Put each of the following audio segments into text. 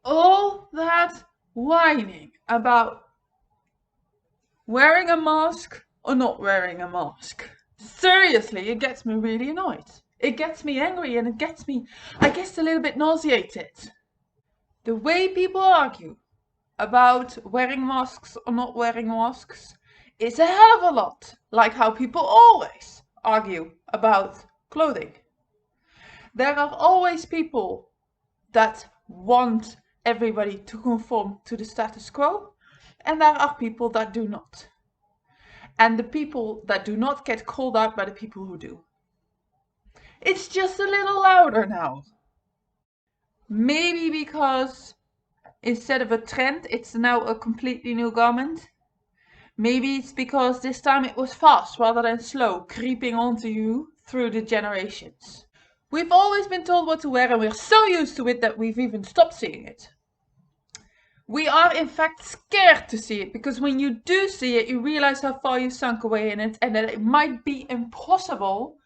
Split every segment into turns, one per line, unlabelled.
All that whining about wearing a mask or not wearing a mask. Seriously, it gets me really annoyed. It gets me angry and it gets me, I guess, a little bit nauseated. The way people argue about wearing masks or not wearing masks is a hell of a lot like how people always argue about clothing. There are always people that want everybody to conform to the status quo, and there are people that do not. And the people that do not get called out by the people who do. It's just a little louder now. Maybe because instead of a trend, it's now a completely new garment. Maybe it's because this time it was fast rather than slow, creeping onto you through the generations. We've always been told what to wear and we're so used to it that we've even stopped seeing it. We are in fact scared to see it, because when you do see it, you realize how far you've sunk away in it and that it might be impossible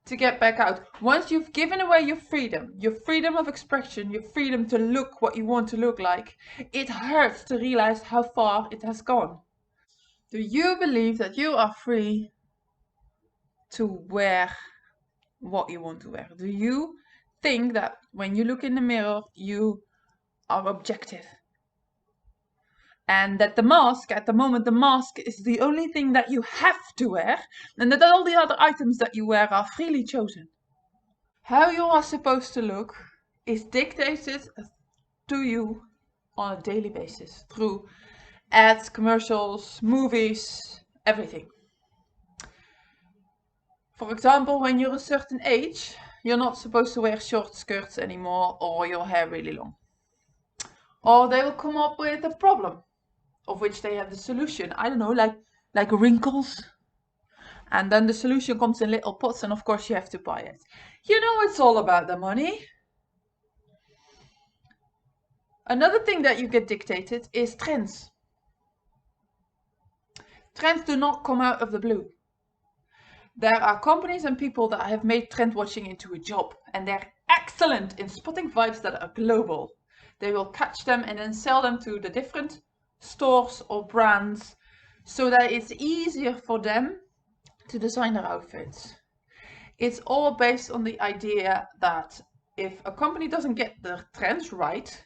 to get back out. Once you've given away your freedom of expression, your freedom to look what you want to look like, it hurts to realize how far it has gone. Do you believe that you are free to wear what you want to wear? Do you think that when you look in the mirror, you are objective? And that the mask, at the moment, the mask is the only thing that you have to wear, and that all the other items that you wear are freely chosen. How you are supposed to look is dictated to you on a daily basis through ads, commercials, movies, everything. For example, when you're a certain age, you're not supposed to wear short skirts anymore or your hair really long. Or they will come up with a problem of which they have the solution. I don't know, like wrinkles. And then the solution comes in little pots and of course you have to buy it. You know, it's all about the money. Another thing that you get dictated is trends. Trends do not come out of the blue. There are companies and people that have made trend watching into a job, and they're excellent in spotting vibes that are global. They will catch them and then sell them to the different stores or brands so that it's easier for them to design their outfits. It's all based on the idea that if a company doesn't get the trends right,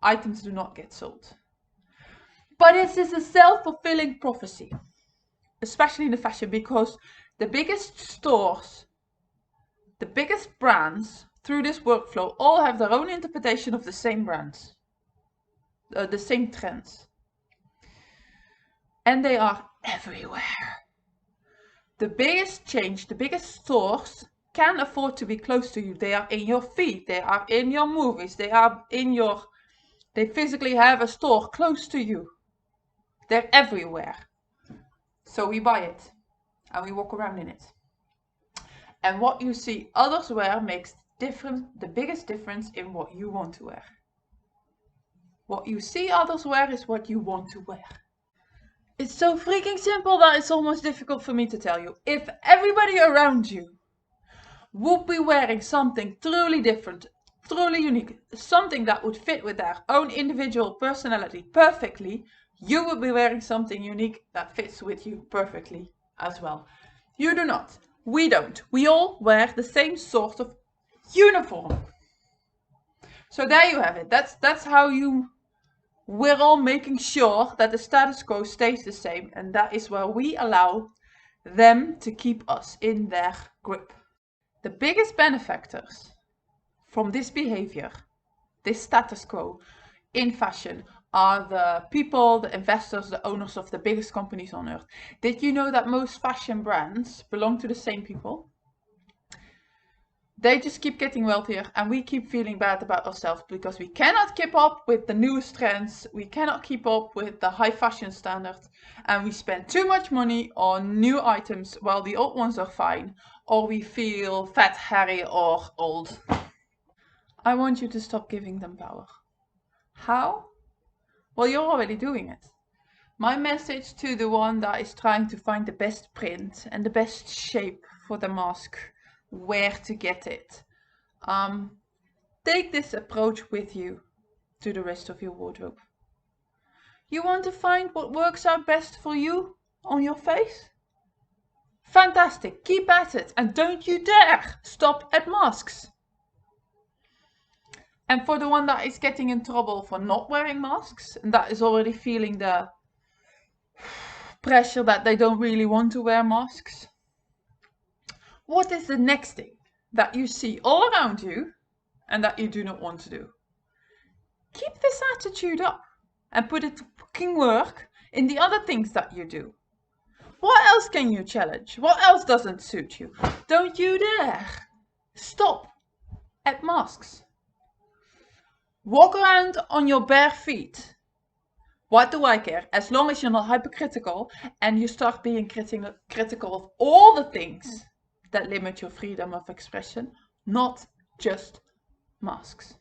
items do not get sold. But it is a self-fulfilling prophecy, especially in the fashion, because the biggest stores, the biggest brands through this workflow all have their own interpretation of the same brands, the same trends. And they are everywhere. The biggest change, the biggest stores can afford to be close to you. They are in your feed, they are in your movies, they physically have a store close to you. They're everywhere. So we buy it and we walk around in it. And what you see others wear makes the biggest difference in what you want to wear. What you see others wear is what you want to wear. It's so freaking simple that it's almost difficult for me to tell you. If everybody around you would be wearing something truly different, truly unique, something that would fit with their own individual personality perfectly, you would be wearing something unique that fits with you perfectly as well. You do not. We don't. We all wear the same sort of uniform. So there you have it. That's how we're all making sure that the status quo stays the same, and that is where we allow them to keep us in their grip. The biggest benefactors from this behavior, this status quo in fashion, are the people, the investors, the owners of the biggest companies on earth. Did you know that most fashion brands belong to the same people? They just keep getting wealthier and we keep feeling bad about ourselves because we cannot keep up with the newest trends, we cannot keep up with the high fashion standards, and we spend too much money on new items while the old ones are fine, or we feel fat, hairy or old. I want you to stop giving them power. How? Well, you're already doing it. My message to the one that is trying to find the best print and the best shape for the mask, where to get it. Take this approach with you. to the rest of your wardrobe. You want to find what works out best for you on your face? Fantastic, keep at it, and don't you dare stop at masks. And for the one that is getting in trouble for not wearing masks, and that is already feeling the pressure that they don't really want to wear masks, what is the next thing that you see all around you and that you do not want to do? Keep this attitude up and put it to fucking work in the other things that you do. What else can you challenge? What else doesn't suit you? Don't you dare stop at masks. Walk around on your bare feet. What do I care? As long as you're not hypercritical and you start being critical of all the things that limit your freedom of expression, not just masks.